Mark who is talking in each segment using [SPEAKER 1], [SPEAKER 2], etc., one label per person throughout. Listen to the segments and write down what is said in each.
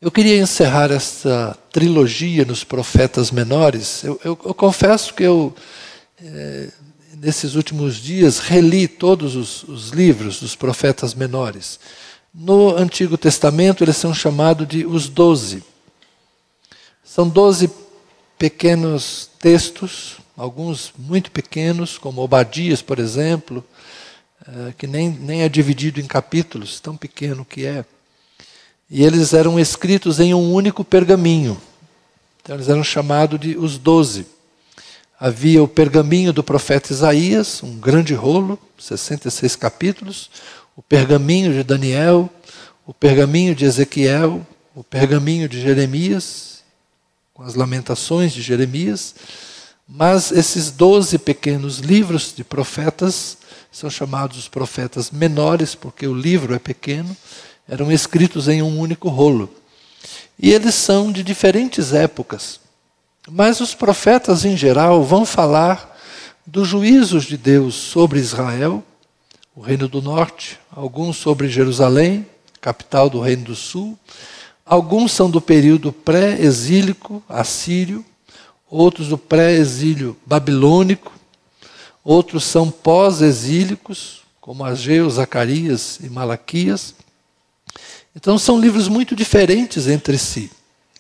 [SPEAKER 1] Eu queria encerrar essa trilogia nos profetas menores. Eu confesso que nesses últimos dias, reli todos os livros dos profetas menores. No Antigo Testamento, eles são chamados de os 12. São 12 pequenos textos, alguns muito pequenos, como Obadias, por exemplo, que nem é dividido em capítulos, tão pequeno que é. E eles eram escritos em um único pergaminho. Então eles eram chamados de os 12. Havia o pergaminho do profeta Isaías, um grande rolo, 66 capítulos, o pergaminho de Daniel, o pergaminho de Ezequiel, o pergaminho de Jeremias, com as lamentações de Jeremias. Mas esses 12 pequenos livros de profetas são chamados os profetas menores, porque o livro é pequeno, eram escritos em um único rolo. E eles são de diferentes épocas. Mas os profetas, em geral, vão falar dos juízos de Deus sobre Israel, o Reino do Norte, alguns sobre Jerusalém, capital do Reino do Sul, alguns são do período pré-exílico assírio, outros do pré-exílio babilônico, outros são pós-exílicos, como Ageu, Zacarias e Malaquias. Então são livros muito diferentes entre si,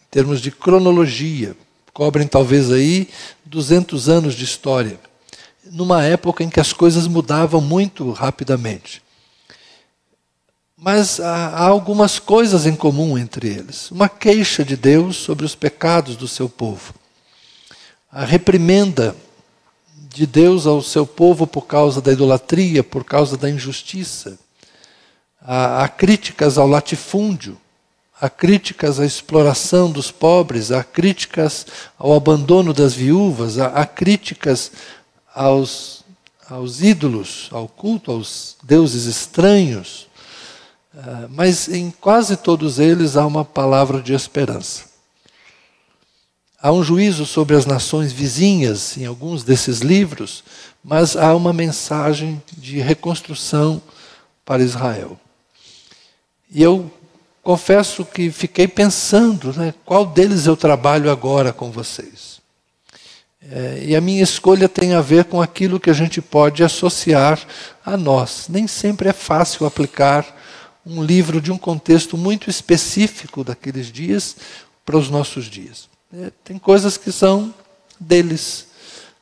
[SPEAKER 1] em termos de cronologia. Cobrem talvez aí 200 anos de história, numa época em que as coisas mudavam muito rapidamente. Mas há algumas coisas em comum entre eles. Uma queixa de Deus sobre os pecados do seu povo. A reprimenda de Deus ao seu povo por causa da idolatria, por causa da injustiça. Há críticas ao latifúndio, há críticas à exploração dos pobres, há críticas ao abandono das viúvas, há críticas aos ídolos, ao culto aos deuses estranhos. Mas em quase todos eles há uma palavra de esperança. Há um juízo sobre as nações vizinhas em alguns desses livros, mas há uma mensagem de reconstrução para Israel. E eu confesso que fiquei pensando, qual deles eu trabalho agora com vocês. E a minha escolha tem a ver com aquilo que a gente pode associar a nós. Nem sempre é fácil aplicar um livro de um contexto muito específico daqueles dias para os nossos dias. Tem coisas que são deles,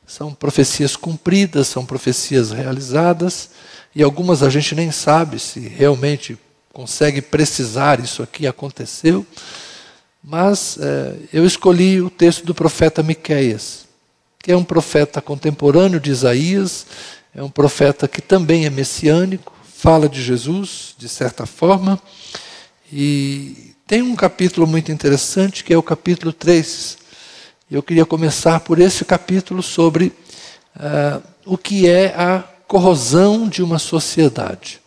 [SPEAKER 1] são profecias cumpridas, são profecias realizadas, e algumas a gente nem sabe se realmente consegue precisar isso aqui aconteceu, mas eu escolhi o texto do profeta Miqueias, que é um profeta contemporâneo de Isaías, é um profeta que também é messiânico, fala de Jesus, de certa forma, e tem um capítulo muito interessante, que é o capítulo 3. Eu queria começar por esse capítulo sobre o que é a corrosão de uma sociedade.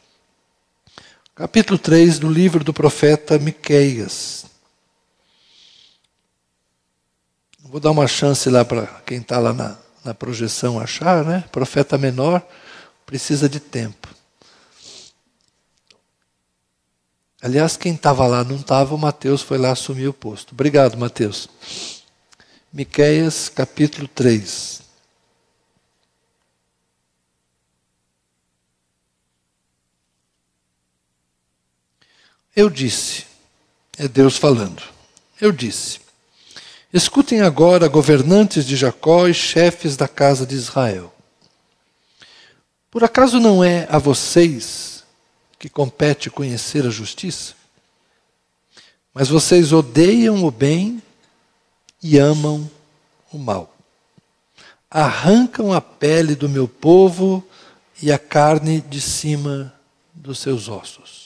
[SPEAKER 1] Capítulo 3 do livro do profeta Miqueias. Vou dar uma chance lá para quem está lá na projeção achar, né? Profeta menor precisa de tempo. Aliás, quem estava lá não estava, o Mateus foi lá assumir o posto. Obrigado, Mateus. Miqueias, capítulo 3. Eu disse, é Deus falando, eu disse, escutem agora, governantes de Jacó e chefes da casa de Israel. Por acaso não é a vocês que compete conhecer a justiça? Mas vocês odeiam o bem e amam o mal. Arrancam a pele do meu povo e a carne de cima dos seus ossos.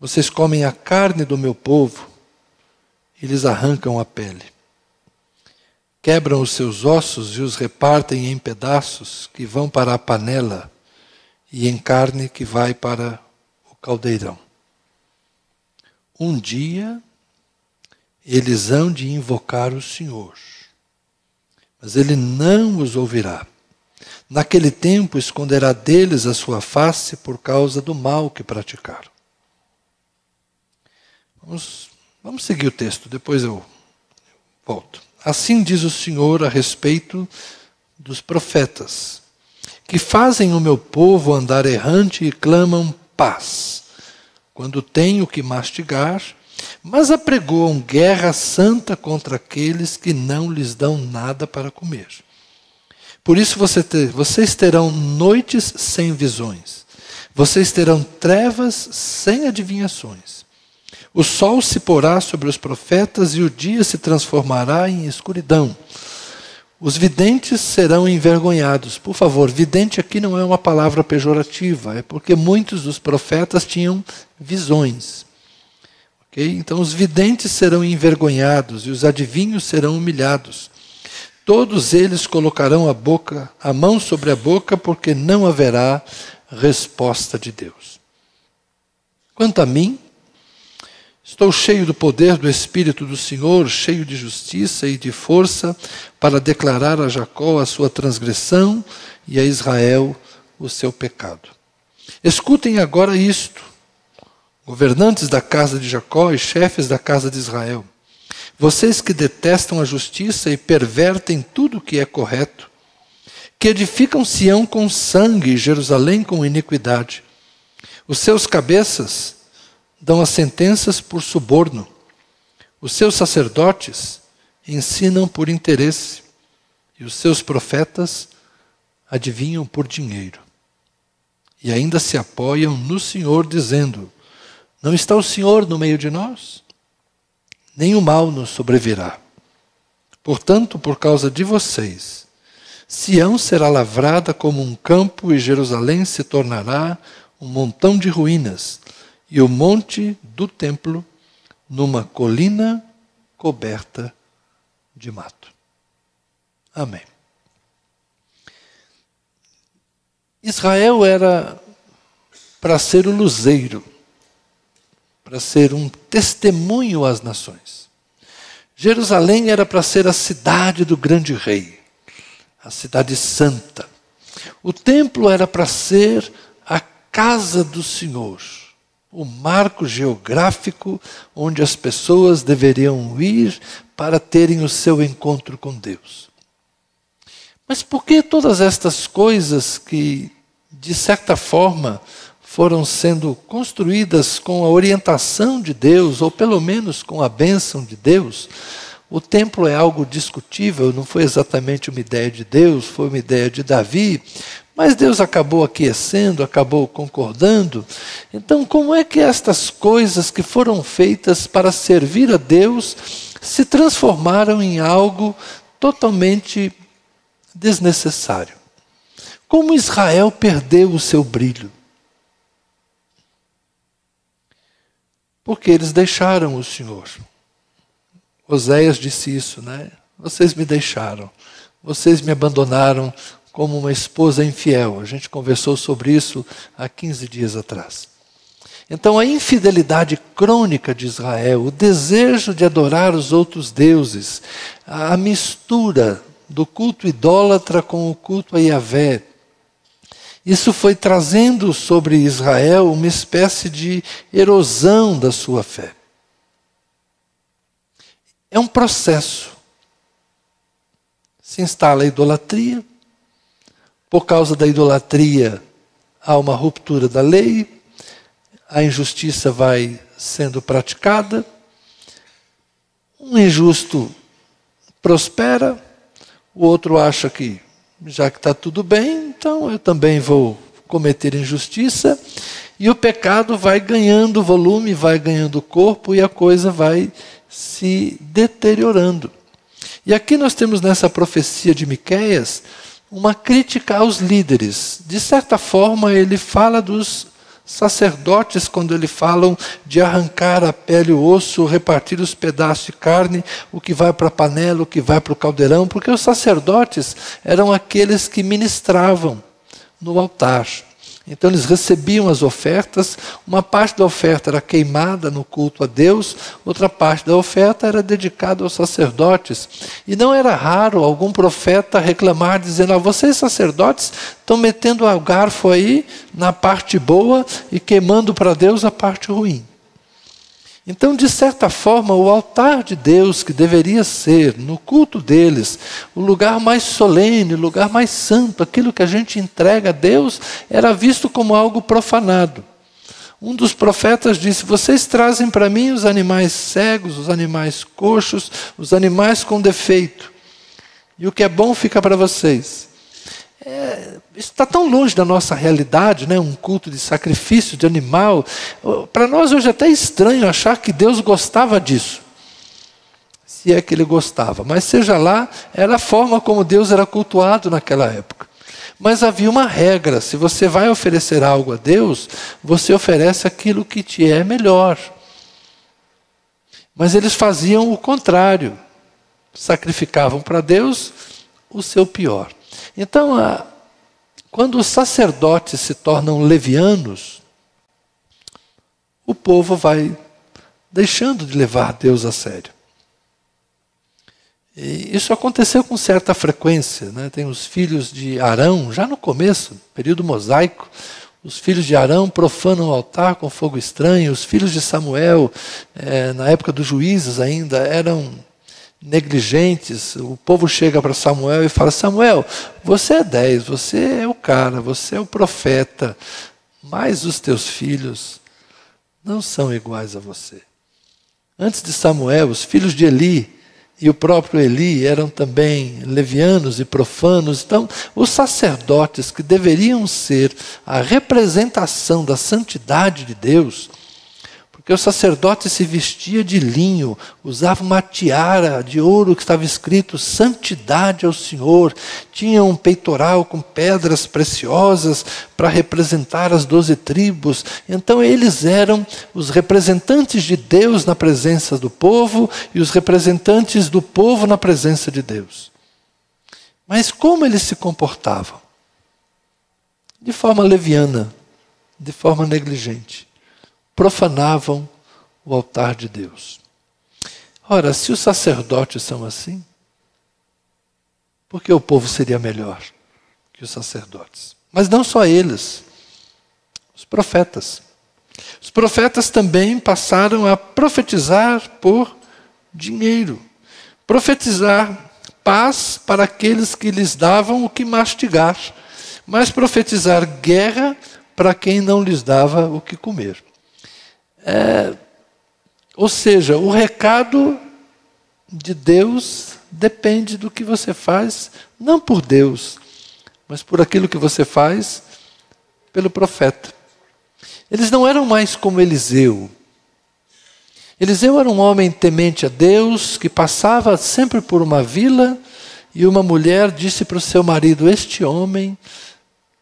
[SPEAKER 1] Vocês comem a carne do meu povo e lhes arrancam a pele. Quebram os seus ossos e os repartem em pedaços que vão para a panela e em carne que vai para o caldeirão. Um dia eles hão de invocar o Senhor, mas Ele não os ouvirá. Naquele tempo esconderá deles a sua face por causa do mal que praticaram. Vamos seguir o texto, depois eu volto. Assim diz o Senhor a respeito dos profetas, que fazem o meu povo andar errante e clamam paz, quando têm o que mastigar, mas apregoam guerra santa contra aqueles que não lhes dão nada para comer. Por isso vocês terão noites sem visões, vocês terão trevas sem adivinhações. O sol se porá sobre os profetas e o dia se transformará em escuridão. Os videntes serão envergonhados. Por favor, vidente aqui não é uma palavra pejorativa, é porque muitos dos profetas tinham visões. Okay? Então os videntes serão envergonhados e os adivinhos serão humilhados. Todos eles colocarão a mão sobre a boca, porque não haverá resposta de Deus. Quanto a mim, estou cheio do poder do Espírito do Senhor, cheio de justiça e de força, para declarar a Jacó a sua transgressão e a Israel o seu pecado. Escutem agora isto, governantes da casa de Jacó e chefes da casa de Israel. Vocês que detestam a justiça e pervertem tudo o que é correto, que edificam Sião com sangue e Jerusalém com iniquidade. Os seus cabeças dão as sentenças por suborno. Os seus sacerdotes ensinam por interesse. E os seus profetas adivinham por dinheiro. E ainda se apoiam no Senhor, dizendo: não está o Senhor no meio de nós? Nem o mal nos sobrevirá. Portanto, por causa de vocês, Sião será lavrada como um campo e Jerusalém se tornará um montão de ruínas, e o monte do templo numa colina coberta de mato. Amém. Israel era para ser o luzeiro, para ser um testemunho às nações. Jerusalém era para ser a cidade do grande rei, a cidade santa. O templo era para ser a casa do Senhor, o marco geográfico onde as pessoas deveriam ir para terem o seu encontro com Deus. Mas por que todas estas coisas que, de certa forma, foram sendo construídas com a orientação de Deus, ou pelo menos com a bênção de Deus? O templo é algo discutível, não foi exatamente uma ideia de Deus, foi uma ideia de Davi, mas Deus acabou aquecendo, acabou concordando. Então, como é que estas coisas que foram feitas para servir a Deus se transformaram em algo totalmente desnecessário? Como Israel perdeu o seu brilho? Porque eles deixaram o Senhor. Oséias disse isso, né? Vocês me deixaram, vocês me abandonaram como uma esposa infiel. A gente conversou sobre isso há 15 dias atrás. Então a infidelidade crônica de Israel, o desejo de adorar os outros deuses, a mistura do culto idólatra com o culto a Yahvé, isso foi trazendo sobre Israel uma espécie de erosão da sua fé. É um processo. Se instala a idolatria. Por causa da idolatria, há uma ruptura da lei. A injustiça vai sendo praticada. Um injusto prospera. O outro acha que, já que está tudo bem, então eu também vou cometer injustiça. E o pecado vai ganhando volume, vai ganhando corpo e a coisa vai se deteriorando. E aqui nós temos nessa profecia de Miqueias uma crítica aos líderes. De certa forma, ele fala dos sacerdotes quando eles falam de arrancar a pele e o osso, repartir os pedaços de carne, o que vai para a panela, o que vai para o caldeirão, porque os sacerdotes eram aqueles que ministravam no altar. Então eles recebiam as ofertas, uma parte da oferta era queimada no culto a Deus, outra parte da oferta era dedicada aos sacerdotes. E não era raro algum profeta reclamar, dizendo: vocês sacerdotes estão metendo o garfo aí na parte boa e queimando para Deus a parte ruim. Então, de certa forma, o altar de Deus, que deveria ser, no culto deles, o lugar mais solene, o lugar mais santo, aquilo que a gente entrega a Deus, era visto como algo profanado. Um dos profetas disse: vocês trazem para mim os animais cegos, os animais coxos, os animais com defeito. E o que é bom fica para vocês. Isso está tão longe da nossa realidade, né? Um culto de sacrifício de animal. Para nós hoje é até estranho achar que Deus gostava disso. Se é que Ele gostava. Mas seja lá, era a forma como Deus era cultuado naquela época. Mas havia uma regra: se você vai oferecer algo a Deus, você oferece aquilo que te é melhor. Mas eles faziam o contrário. Sacrificavam para Deus o seu pior. Então, quando os sacerdotes se tornam levianos, o povo vai deixando de levar Deus a sério. E isso aconteceu com certa frequência, né? Tem os filhos de Arão, já no começo, período mosaico, os filhos de Arão profanam o altar com fogo estranho. Os filhos de Samuel, na época dos juízes ainda, eram negligentes. O povo chega para Samuel e fala: Samuel, você é 10, você é o cara, você é o profeta, mas os teus filhos não são iguais a você. Antes de Samuel, os filhos de Eli e o próprio Eli eram também levianos e profanos. Então, os sacerdotes, que deveriam ser a representação da santidade de Deus, porque o sacerdote se vestia de linho, usava uma tiara de ouro que estava escrito santidade ao Senhor, tinha um peitoral com pedras preciosas para representar as 12 tribos. Então eles eram os representantes de Deus na presença do povo e os representantes do povo na presença de Deus. Mas como eles se comportavam? De forma leviana, de forma negligente. Profanavam o altar de Deus. Ora, se os sacerdotes são assim, por que o povo seria melhor que os sacerdotes? Mas não só eles, os profetas. Os profetas também passaram a profetizar por dinheiro. Profetizar paz para aqueles que lhes davam o que mastigar, mas profetizar guerra para quem não lhes dava o que comer. Ou seja, o recado de Deus depende do que você faz, não por Deus, mas por aquilo que você faz pelo profeta. Eles não eram mais como Eliseu. Eliseu era um homem temente a Deus, que passava sempre por uma vila, e uma mulher disse para o seu marido: este homem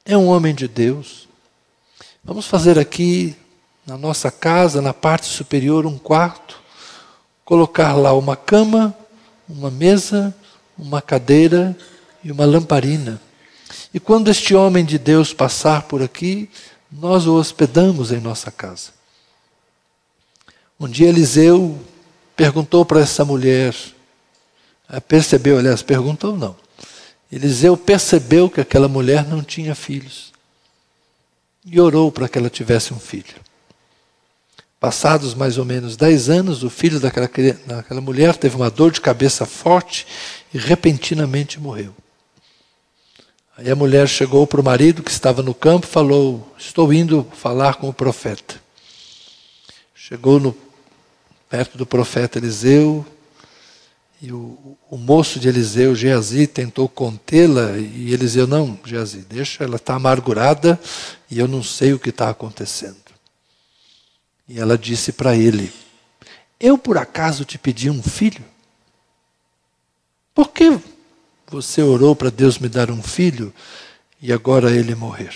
[SPEAKER 1] é um homem de Deus. Vamos fazer aqui na nossa casa, na parte superior, um quarto, colocar lá uma cama, uma mesa, uma cadeira e uma lamparina. E quando este homem de Deus passar por aqui, nós o hospedamos em nossa casa. Um dia Eliseu perguntou para essa mulher, percebeu, aliás, perguntou não. Eliseu percebeu que aquela mulher não tinha filhos e orou para que ela tivesse um filho. Passados mais ou menos 10 anos, o filho daquela mulher teve uma dor de cabeça forte e repentinamente morreu. Aí a mulher chegou para o marido que estava no campo e falou: estou indo falar com o profeta. Chegou perto do profeta Eliseu, e o moço de Eliseu, Geazi, tentou contê-la, e Eliseu: não, Geazi, deixa, ela está amargurada e eu não sei o que está acontecendo. E ela disse para ele: eu por acaso te pedi um filho? Por que você orou para Deus me dar um filho e agora ele morrer?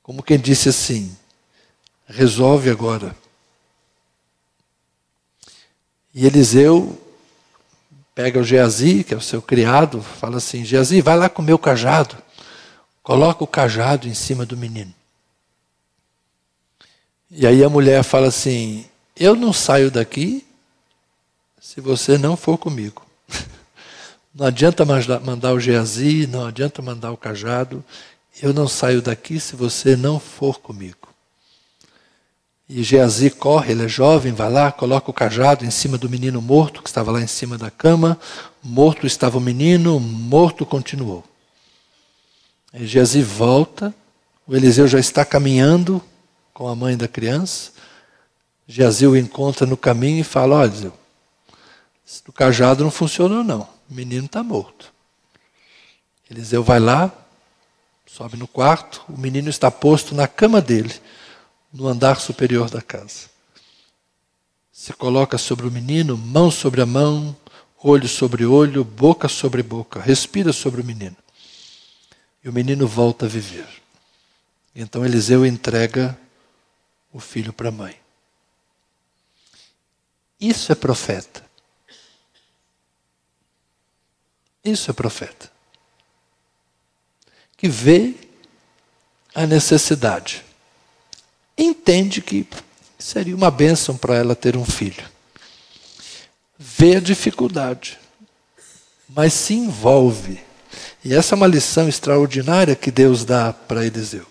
[SPEAKER 1] Como quem disse assim: resolve agora. E Eliseu pega o Geazi, que é o seu criado, fala assim: Geazi, vai lá com o meu cajado, coloca o cajado em cima do menino. E aí a mulher fala assim: eu não saio daqui se você não for comigo. Não adianta mandar o Geazi, não adianta mandar o cajado, eu não saio daqui se você não for comigo. E Geazi corre, ele é jovem, vai lá, coloca o cajado em cima do menino morto, que estava lá em cima da cama. Morto estava o menino, morto continuou. Aí Geazi volta, o Eliseu já está caminhando com a mãe da criança. Geazi o encontra no caminho e fala: olha, Eliseu, o cajado não funcionou não, o menino está morto. Eliseu vai lá, sobe no quarto, o menino está posto na cama dele, no andar superior da casa. Se coloca sobre o menino, mão sobre a mão, olho sobre olho, boca sobre boca, respira sobre o menino. E o menino volta a viver. Então Eliseu entrega o filho para a mãe. Isso é profeta. Isso é profeta. Que vê a necessidade. Entende que seria uma bênção para ela ter um filho. Vê a dificuldade, mas se envolve. E essa é uma lição extraordinária que Deus dá para Eliseu.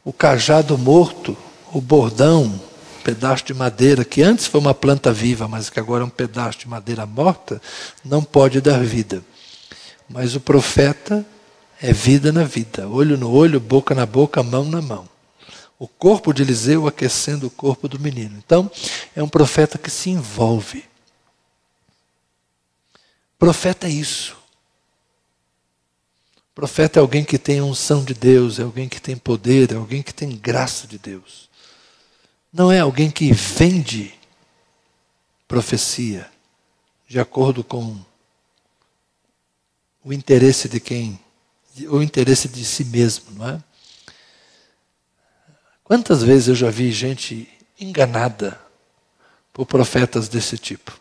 [SPEAKER 1] O cajado morto, o bordão, um pedaço de madeira, que antes foi uma planta viva, mas que agora é um pedaço de madeira morta, não pode dar vida. Mas o profeta é vida na vida, olho no olho, boca na boca, mão na mão. O corpo de Eliseu aquecendo o corpo do menino. Então, é um profeta que se envolve. Profeta é isso. Profeta é alguém que tem unção de Deus, é alguém que tem poder, é alguém que tem graça de Deus. Não é alguém que vende profecia de acordo com o interesse de quem, o interesse de si mesmo, não é? Quantas vezes eu já vi gente enganada por profetas desse tipo?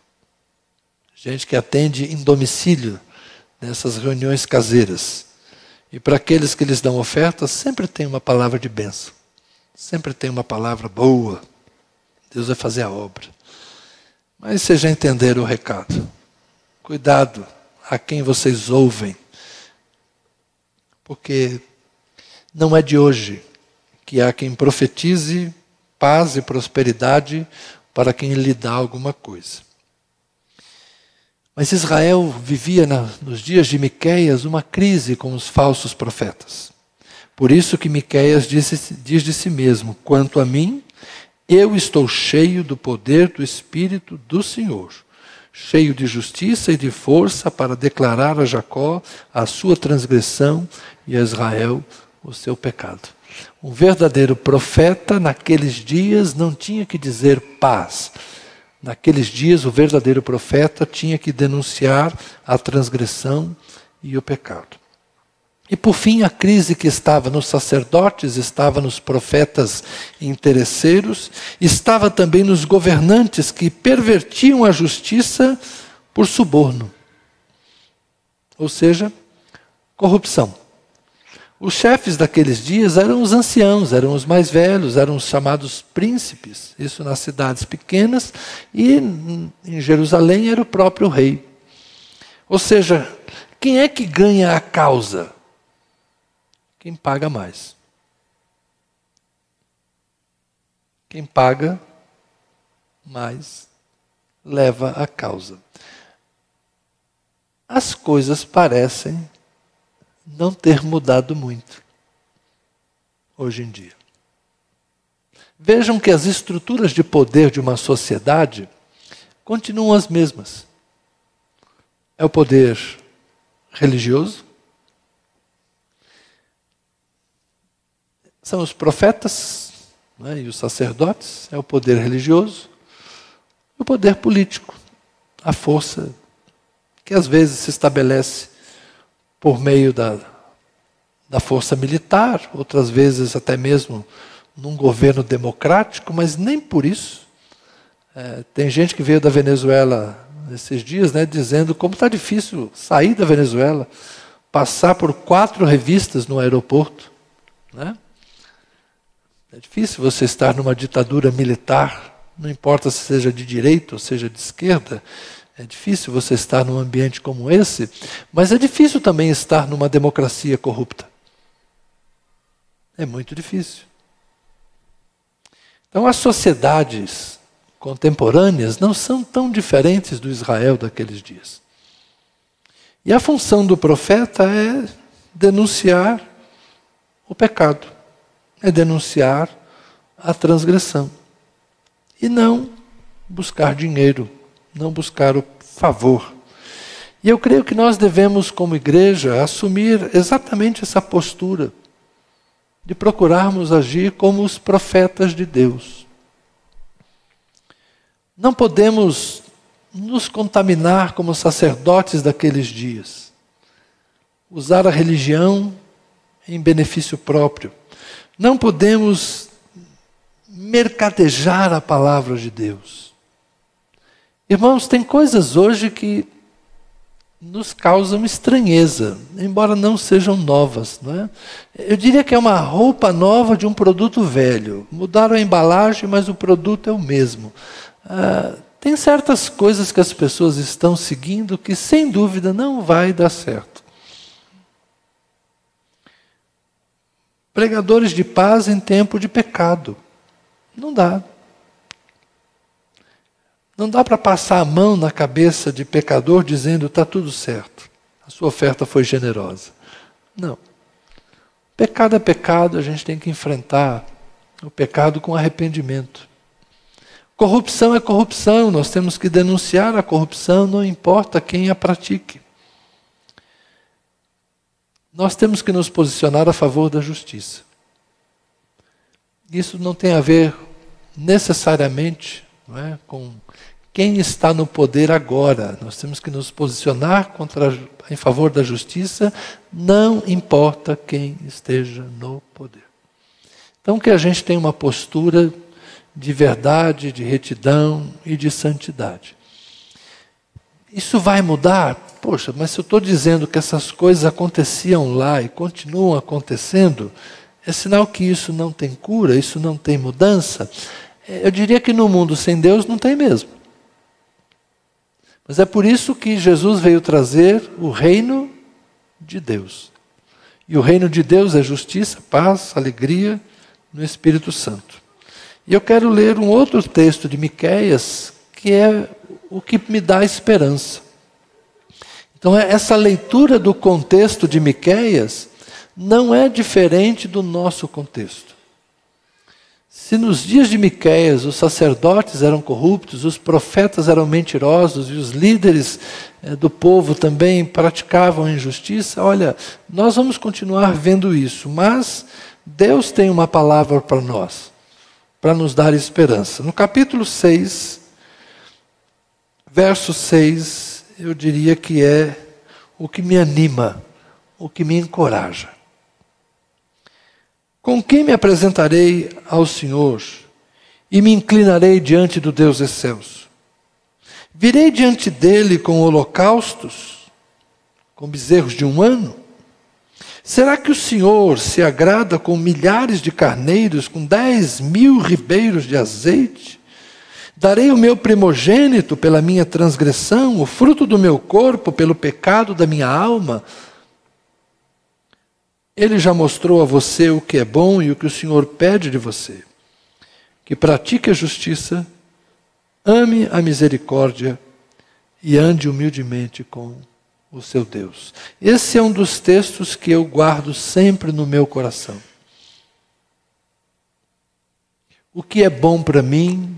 [SPEAKER 1] Gente que atende em domicílio nessas reuniões caseiras. E para aqueles que lhes dão ofertas, sempre tem uma palavra de bênção. Sempre tem uma palavra boa. Deus vai fazer a obra. Mas vocês já entenderam o recado. Cuidado a quem vocês ouvem. Porque não é de hoje que há quem profetize paz e prosperidade para quem lhe dá alguma coisa. Mas Israel vivia nos dias de Miqueias uma crise com os falsos profetas. Por isso que Miqueias diz de si mesmo: quanto a mim, eu estou cheio do poder do Espírito do Senhor, cheio de justiça e de força para declarar a Jacó a sua transgressão e a Israel o seu pecado. Um verdadeiro profeta naqueles dias não tinha que dizer paz. Naqueles dias, o verdadeiro profeta tinha que denunciar a transgressão e o pecado. E por fim, a crise que estava nos sacerdotes, estava nos profetas interesseiros, estava também nos governantes que pervertiam a justiça por suborno. Ou seja, corrupção. Os chefes daqueles dias eram os anciãos, eram os mais velhos, eram os chamados príncipes. Isso nas cidades pequenas, e em Jerusalém era o próprio rei. Ou seja, quem é que ganha a causa? Quem paga mais. Quem paga mais leva a causa. As coisas parecem não ter mudado muito hoje em dia. Vejam que as estruturas de poder de uma sociedade continuam as mesmas. É o poder religioso, são os profetas, né, e os sacerdotes, é o poder religioso, e o poder político, a força que às vezes se estabelece por meio da força militar, outras vezes até mesmo num governo democrático, mas nem por isso. Tem gente que veio da Venezuela nesses dias, né, dizendo como está difícil sair da Venezuela, passar por 4 revistas no aeroporto. Né? É difícil você estar numa ditadura militar, não importa se seja de direita ou seja de esquerda. É difícil você estar num ambiente como esse, mas é difícil também estar numa democracia corrupta. É muito difícil. Então as sociedades contemporâneas não são tão diferentes do Israel daqueles dias. E a função do profeta é denunciar o pecado, é denunciar a transgressão. E não buscar dinheiro, não buscar o favor. E eu creio que nós devemos, como igreja, assumir exatamente essa postura de procurarmos agir como os profetas de Deus. Não podemos nos contaminar como sacerdotes daqueles dias. Usar a religião em benefício próprio. Não podemos mercadejar a palavra de Deus. Irmãos, tem coisas hoje que nos causam estranheza, embora não sejam novas, não é? Eu diria que é uma roupa nova de um produto velho. Mudaram a embalagem, mas o produto é o mesmo. Tem certas coisas que as pessoas estão seguindo que, sem dúvida, não vai dar certo. Pregadores de paz em tempo de pecado. Não dá. Não dá para passar a mão na cabeça de pecador dizendo está tudo certo, a sua oferta foi generosa. Não. Pecado é pecado, a gente tem que enfrentar o pecado com arrependimento. Corrupção é corrupção, nós temos que denunciar a corrupção, não importa quem a pratique. Nós temos que nos posicionar a favor da justiça. Isso não tem a ver necessariamente, não é, com quem está no poder agora. Nós temos que nos posicionar em favor da justiça, não importa quem esteja no poder. Então que a gente tenha uma postura de verdade, de retidão e de santidade. Isso vai mudar? Poxa, mas se eu estou dizendo que essas coisas aconteciam lá e continuam acontecendo, é sinal que isso não tem cura, isso não tem mudança. Eu diria que no mundo sem Deus não tem mesmo. Mas é por isso que Jesus veio trazer o reino de Deus. E o reino de Deus é justiça, paz, alegria no Espírito Santo. E eu quero ler um outro texto de Miqueias, que é o que me dá esperança. Então essa leitura do contexto de Miqueias não é diferente do nosso contexto. Se nos dias de Miqueias os sacerdotes eram corruptos, os profetas eram mentirosos e os líderes do povo também praticavam injustiça, olha, nós vamos continuar vendo isso, mas Deus tem uma palavra para nós, para nos dar esperança. No capítulo 6, verso 6, eu diria que é o que me anima, o que me encoraja. Com quem me apresentarei ao Senhor e me inclinarei diante do Deus excelso? Virei diante dele com holocaustos, com bezerros de 1 ano? Será que o Senhor se agrada com milhares de carneiros, com 10.000 ribeiros de azeite? Darei o meu primogênito pela minha transgressão, o fruto do meu corpo pelo pecado da minha alma? Ele já mostrou a você o que é bom e o que o Senhor pede de você. Que pratique a justiça, ame a misericórdia e ande humildemente com o seu Deus. Esse é um dos textos que eu guardo sempre no meu coração. O que é bom para mim,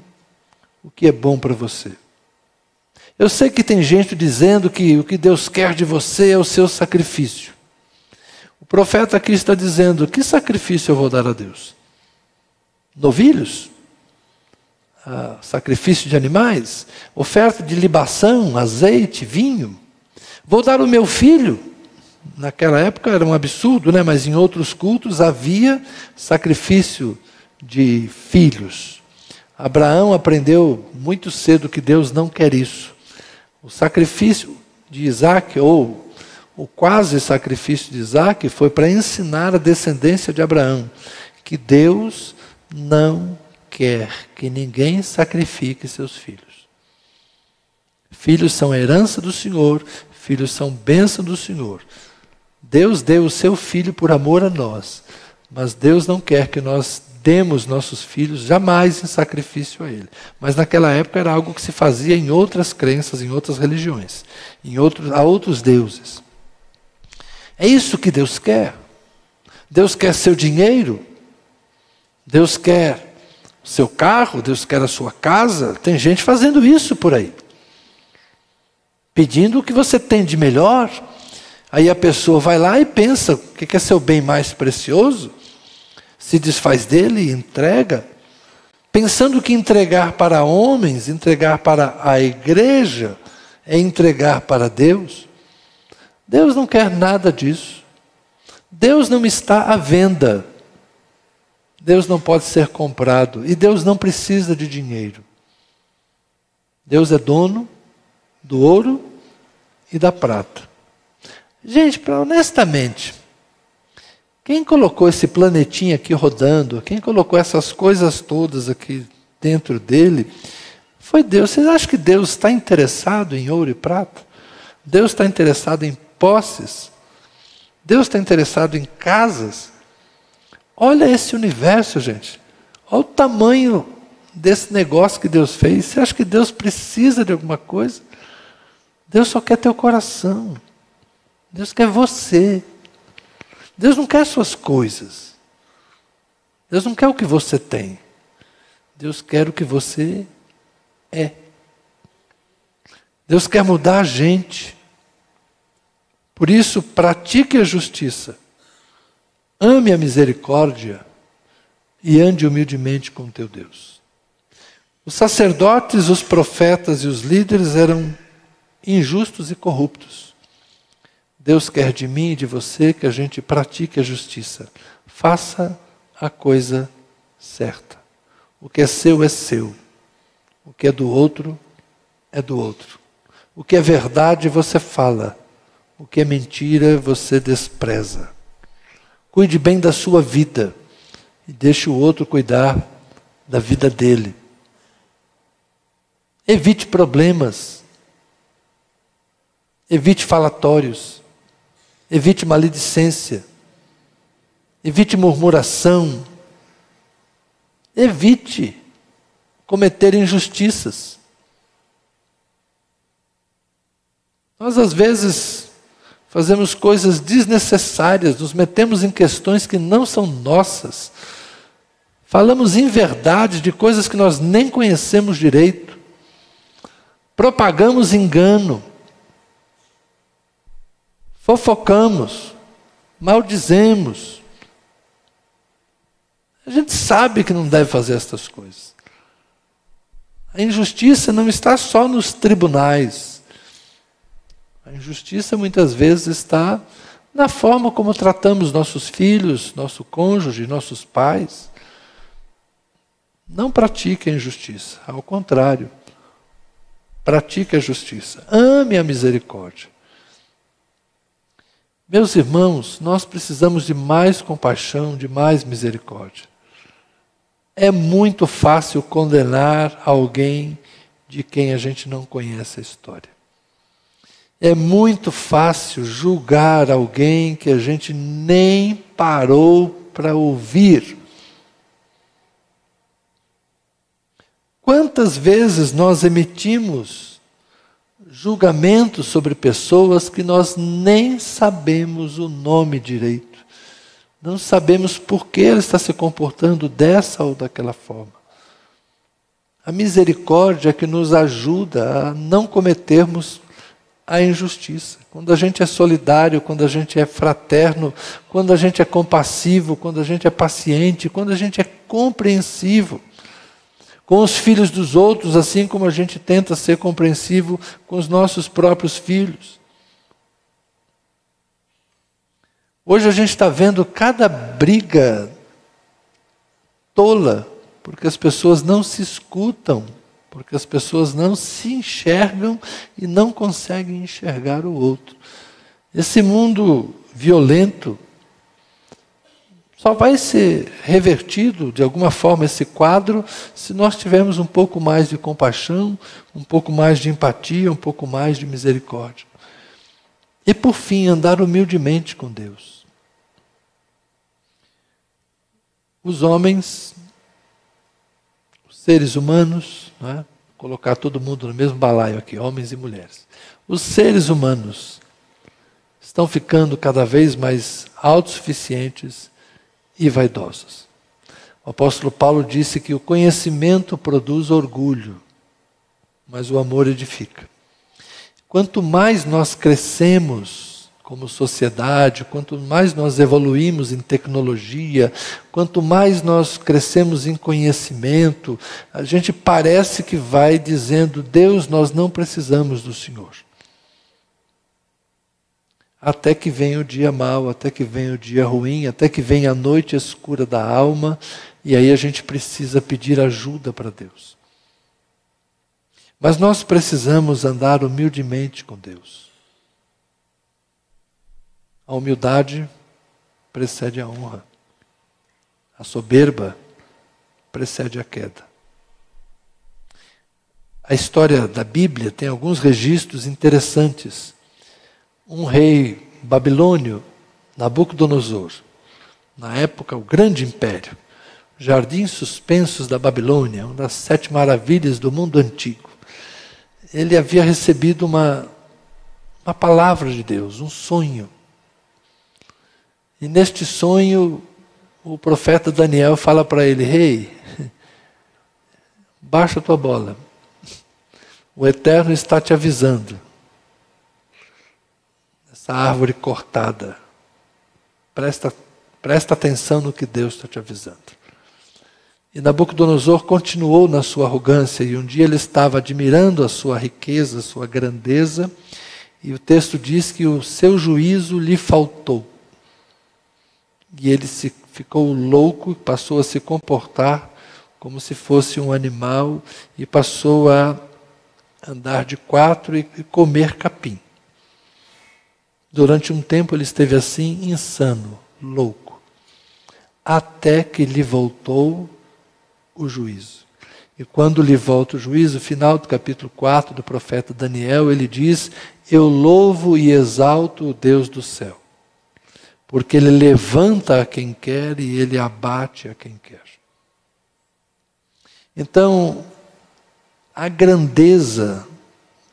[SPEAKER 1] o que é bom para você. Eu sei que tem gente dizendo que o que Deus quer de você é o seu sacrifício. O profeta aqui está dizendo, que sacrifício eu vou dar a Deus? Novilhos? Sacrifício de animais? Oferta de libação, azeite, vinho? Vou dar o meu filho? Naquela época era um absurdo, né? Mas em outros cultos havia sacrifício de filhos. Abraão aprendeu muito cedo que Deus não quer isso. O sacrifício de Isaac, ou o quase sacrifício de Isaac, foi para ensinar a descendência de Abraão que Deus não quer que ninguém sacrifique seus filhos. Filhos são herança do Senhor, filhos são bênção do Senhor. Deus deu o seu filho por amor a nós, mas Deus não quer que nós demos nossos filhos jamais em sacrifício a Ele. Mas naquela época era algo que se fazia em outras crenças, em outras religiões, a outros deuses. É isso que Deus quer. Deus quer seu dinheiro, Deus quer o seu carro, Deus quer a sua casa. Tem gente fazendo isso por aí, pedindo o que você tem de melhor. Aí a pessoa vai lá e pensa o que é seu bem mais precioso, se desfaz dele e entrega, pensando que entregar para homens, entregar para a igreja, é entregar para Deus. Deus não quer nada disso. Deus não está à venda. Deus não pode ser comprado. E Deus não precisa de dinheiro. Deus é dono do ouro e da prata. Gente, honestamente, quem colocou esse planetinha aqui rodando, quem colocou essas coisas todas aqui dentro dele, foi Deus. Vocês acham que Deus está interessado em ouro e prata? Deus está interessado em posses? Deus está interessado em casas? Olha esse universo, gente. Olha o tamanho desse negócio que Deus fez. Você acha que Deus precisa de alguma coisa? Deus só quer teu coração. Deus quer você. Deus não quer suas coisas. Deus não quer o que você tem. Deus quer o que você é. Deus quer mudar a gente. Por isso, pratique a justiça. Ame a misericórdia e ande humildemente com teu Deus. Os sacerdotes, os profetas e os líderes eram injustos e corruptos. Deus quer de mim e de você que a gente pratique a justiça. Faça a coisa certa. O que é seu é seu. O que é do outro é do outro. O que é verdade você fala. O que é mentira você despreza. Cuide bem da sua vida e deixe o outro cuidar da vida dele. Evite problemas. Evite falatórios. Evite maledicência. Evite murmuração. Evite cometer injustiças. Nós, às vezes, fazemos coisas desnecessárias, nos metemos em questões que não são nossas. Falamos inverdades de coisas que nós nem conhecemos direito. Propagamos engano. Fofocamos, maldizemos. A gente sabe que não deve fazer estas coisas. A injustiça não está só nos tribunais. A injustiça muitas vezes está na forma como tratamos nossos filhos, nosso cônjuge, nossos pais. Não pratique a injustiça, ao contrário. Pratique a justiça. Ame a misericórdia. Meus irmãos, nós precisamos de mais compaixão, de mais misericórdia. É muito fácil condenar alguém de quem a gente não conhece a história. É muito fácil julgar alguém que a gente nem parou para ouvir. Quantas vezes nós emitimos julgamentos sobre pessoas que nós nem sabemos o nome direito. Não sabemos por que ele está se comportando dessa ou daquela forma. A misericórdia é que nos ajuda a não cometermos a injustiça. Quando a gente é solidário, quando a gente é fraterno, quando a gente é compassivo, quando a gente é paciente, quando a gente é compreensivo com os filhos dos outros, assim como a gente tenta ser compreensivo com os nossos próprios filhos. Hoje a gente está vendo cada briga tola, porque as pessoas não se escutam, porque as pessoas não se enxergam e não conseguem enxergar o outro. Esse mundo violento só vai ser revertido, de alguma forma, esse quadro, se nós tivermos um pouco mais de compaixão, um pouco mais de empatia, um pouco mais de misericórdia. E, por fim, andar humildemente com Deus. os homens, os seres humanos, não é? Colocar todo mundo no mesmo balaio aqui, homens e mulheres. Os seres humanos estão ficando cada vez mais autossuficientes e vaidosos. O apóstolo Paulo disse que o conhecimento produz orgulho, mas o amor edifica. Quanto mais nós crescemos como sociedade, quanto mais nós evoluímos em tecnologia, quanto mais nós crescemos em conhecimento, a gente parece que vai dizendo: Deus, nós não precisamos do Senhor. Até que vem o dia mau, até que vem o dia ruim, até que vem a noite escura da alma, e aí a gente precisa pedir ajuda para Deus. Mas nós precisamos andar humildemente com Deus. A humildade precede a honra. A soberba precede a queda. A história da Bíblia tem alguns registros interessantes. Um rei babilônio, Nabucodonosor, na época o grande império, Jardins Suspensos da Babilônia, uma das 7 maravilhas do mundo antigo. Ele havia recebido uma palavra de Deus, um sonho. E neste sonho, o profeta Daniel fala para ele: Rei, baixa a tua bola. O Eterno está te avisando. Essa árvore cortada. Presta atenção no que Deus está te avisando. E Nabucodonosor continuou na sua arrogância, e um dia ele estava admirando a sua riqueza, a sua grandeza, e o texto diz que o seu juízo lhe faltou. E ele ficou louco, passou a se comportar como se fosse um animal, e passou a andar de 4 e comer capim. Durante um tempo ele esteve assim, insano, louco, até que lhe voltou o juízo. E quando lhe volta o juízo, final do capítulo 4 do profeta Daniel, ele diz: eu louvo e exalto o Deus do céu, porque ele levanta a quem quer e ele abate a quem quer. Então, a grandeza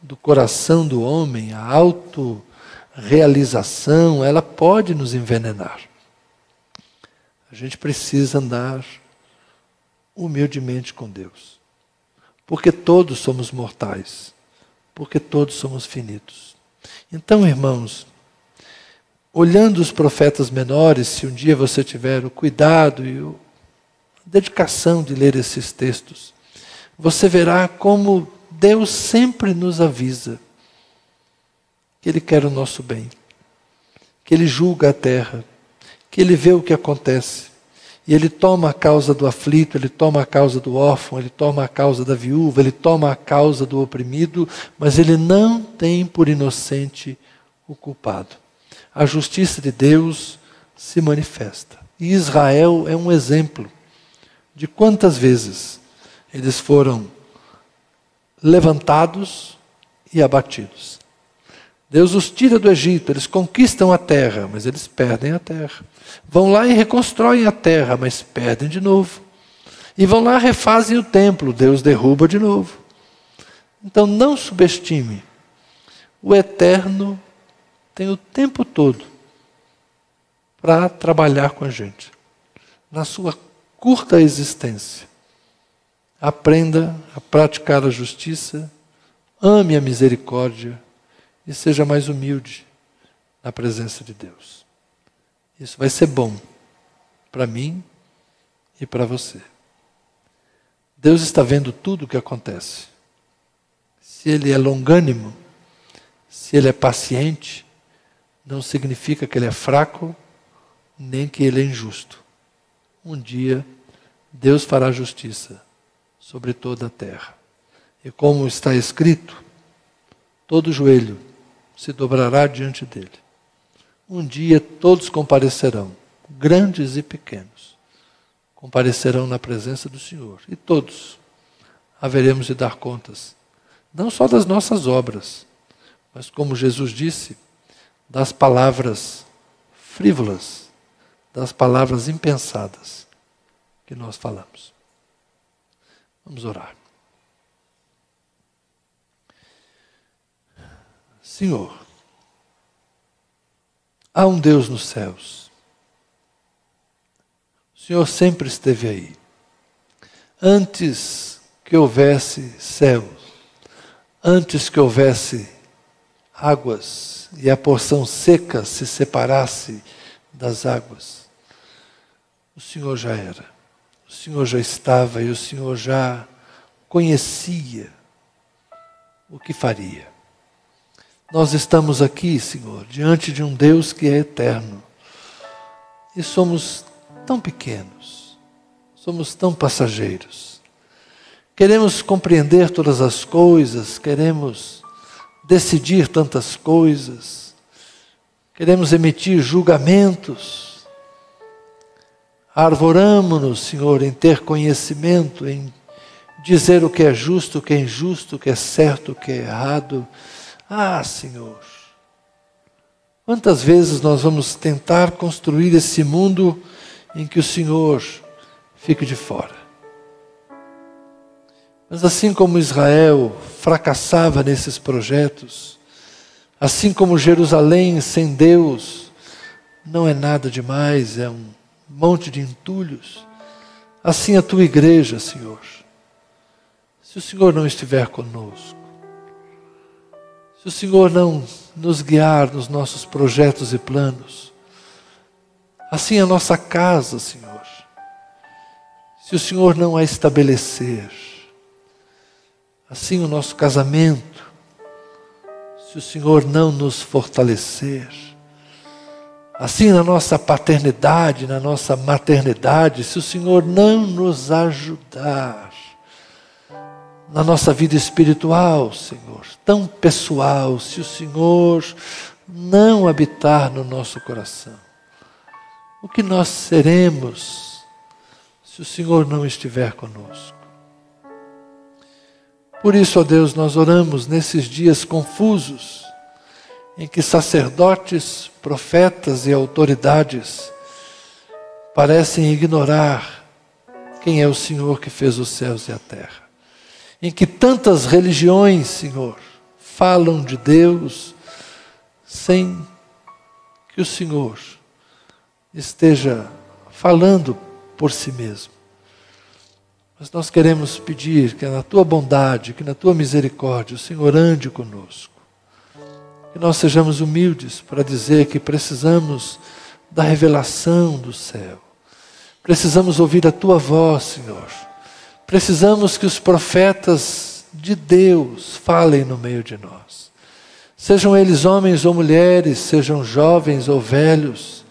[SPEAKER 1] do coração do homem, a autorrealização, ela pode nos envenenar. A gente precisa andar humildemente com Deus. Porque todos somos mortais. Porque todos somos finitos. Então, irmãos, olhando os profetas menores, se um dia você tiver o cuidado e a dedicação de ler esses textos, você verá como Deus sempre nos avisa que Ele quer o nosso bem, que Ele julga a terra, que Ele vê o que acontece, e Ele toma a causa do aflito, Ele toma a causa do órfão, Ele toma a causa da viúva, Ele toma a causa do oprimido, mas Ele não tem por inocente o culpado. A justiça de Deus se manifesta. E Israel é um exemplo de quantas vezes eles foram levantados e abatidos. Deus os tira do Egito, eles conquistam a terra, mas eles perdem a terra. Vão lá e reconstroem a terra, mas perdem de novo. E vão lá e refazem o templo, Deus derruba de novo. Então não subestime. O Eterno tem o tempo todo para trabalhar com a gente. Na sua curta existência, aprenda a praticar a justiça, ame a misericórdia e seja mais humilde na presença de Deus. Isso vai ser bom para mim e para você. Deus está vendo tudo o que acontece. Se Ele é longânimo, se Ele é paciente, não significa que Ele é fraco, nem que Ele é injusto. Um dia, Deus fará justiça sobre toda a terra. E como está escrito, todo joelho se dobrará diante dele. Um dia todos comparecerão, grandes e pequenos, comparecerão na presença do Senhor. E todos haveremos de dar contas, não só das nossas obras, mas como Jesus disse, das palavras frívolas, das palavras impensadas que nós falamos. Vamos orar. Senhor, há um Deus nos céus. O Senhor sempre esteve aí. Antes que houvesse céu, antes que houvesse águas e a porção seca se separasse das águas, o Senhor já era. O Senhor já estava e o Senhor já conhecia o que faria. Nós estamos aqui, Senhor, diante de um Deus que é eterno. E somos tão pequenos, somos tão passageiros. Queremos compreender todas as coisas, queremos decidir tantas coisas, queremos emitir julgamentos. Arvoramo-nos, Senhor, em ter conhecimento, em dizer o que é justo, o que é injusto, o que é certo, o que é errado. Ah, Senhor, quantas vezes nós vamos tentar construir esse mundo em que o Senhor fique de fora. Mas assim como Israel fracassava nesses projetos, assim como Jerusalém sem Deus não é nada demais, é um monte de entulhos, assim a tua igreja, Senhor. Se o Senhor não estiver conosco, se o Senhor não nos guiar nos nossos projetos e planos, assim a nossa casa, Senhor, se o Senhor não a estabelecer, assim o nosso casamento, se o Senhor não nos fortalecer, assim na nossa paternidade, na nossa maternidade, se o Senhor não nos ajudar, na nossa vida espiritual, Senhor, tão pessoal, se o Senhor não habitar no nosso coração, o que nós seremos se o Senhor não estiver conosco? Por isso, ó Deus, nós oramos nesses dias confusos, em que sacerdotes, profetas e autoridades parecem ignorar quem é o Senhor que fez os céus e a terra. Em que tantas religiões, Senhor, falam de Deus sem que o Senhor esteja falando por si mesmo. Mas nós queremos pedir que na tua bondade, que na tua misericórdia, o Senhor ande conosco. Que nós sejamos humildes para dizer que precisamos da revelação do céu. Precisamos ouvir a tua voz, Senhor. Precisamos que os profetas de Deus falem no meio de nós. Sejam eles homens ou mulheres, sejam jovens ou velhos,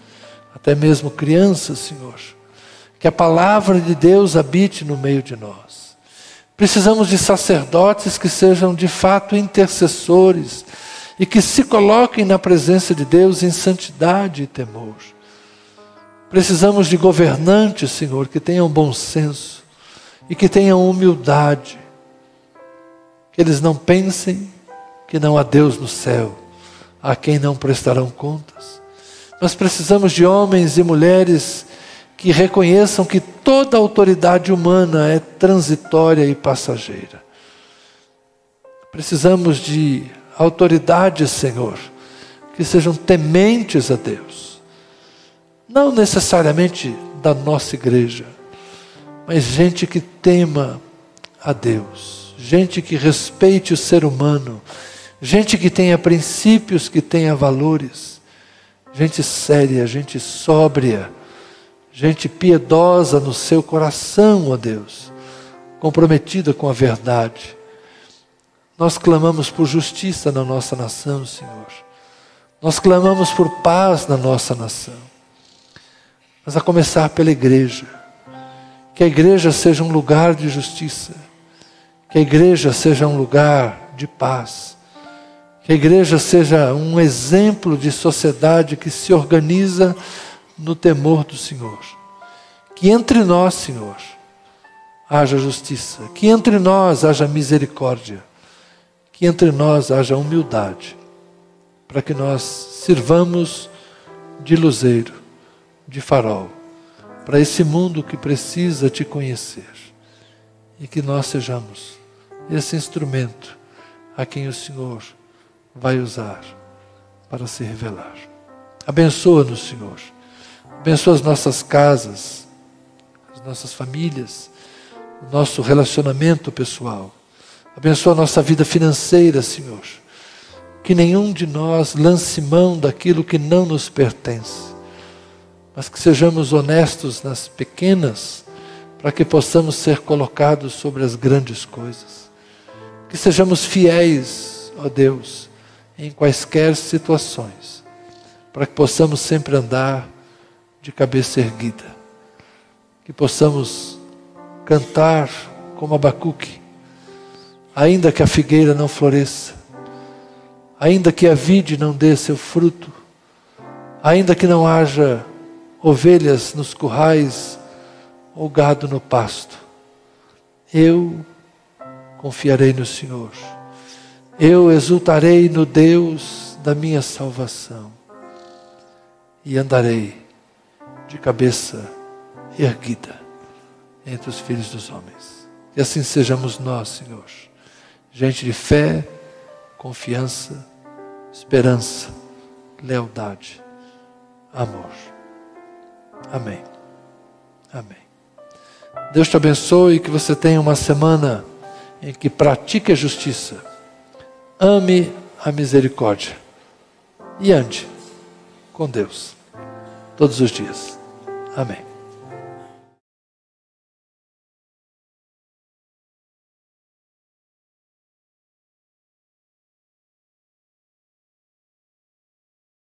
[SPEAKER 1] até mesmo crianças, Senhor. Que a palavra de Deus habite no meio de nós. Precisamos de sacerdotes que sejam de fato intercessores e que se coloquem na presença de Deus em santidade e temor. Precisamos de governantes, Senhor, que tenham bom senso e que tenham humildade, que eles não pensem que não há Deus no céu, a quem não prestarão contas. Nós precisamos de homens e mulheres que reconheçam que toda autoridade humana é transitória e passageira. Precisamos de autoridades, Senhor, que sejam tementes a Deus, não necessariamente da nossa igreja, mas gente que tema a Deus, gente que respeite o ser humano, gente que tenha princípios, que tenha valores, gente séria, gente sóbria, gente piedosa no seu coração, ó Deus, comprometida com a verdade. Nós clamamos por justiça na nossa nação, Senhor. Nós clamamos por paz na nossa nação. Mas a começar pela igreja. Que a igreja seja um lugar de justiça. Que a igreja seja um lugar de paz. Que a igreja seja um exemplo de sociedade que se organiza no temor do Senhor. Que entre nós, Senhor, haja justiça. Que entre nós haja misericórdia. Que entre nós haja humildade. Para que nós sirvamos de luzeiro, de farol, para esse mundo que precisa te conhecer. E que nós sejamos esse instrumento a quem o Senhor vai usar para se revelar. Abençoa-nos, Senhor. Abençoa as nossas casas, as nossas famílias, o nosso relacionamento pessoal. Abençoa a nossa vida financeira, Senhor. Que nenhum de nós lance mão daquilo que não nos pertence, mas que sejamos honestos nas pequenas, para que possamos ser colocados sobre as grandes coisas. Que sejamos fiéis, ó Deus, em quaisquer situações, para que possamos sempre andar de cabeça erguida. Que possamos cantar como Abacuque, ainda que a figueira não floresça, ainda que a vide não dê seu fruto, ainda que não haja ovelhas nos currais ou gado no pasto, eu confiarei no Senhor. Eu exultarei no Deus da minha salvação e andarei de cabeça erguida entre os filhos dos homens. E assim sejamos nós, Senhor, gente de fé, confiança, esperança, lealdade, amor. Amém. Amém. Deus te abençoe e que você tenha uma semana em que pratique a justiça, ame a misericórdia e ande com Deus todos os dias. Amém.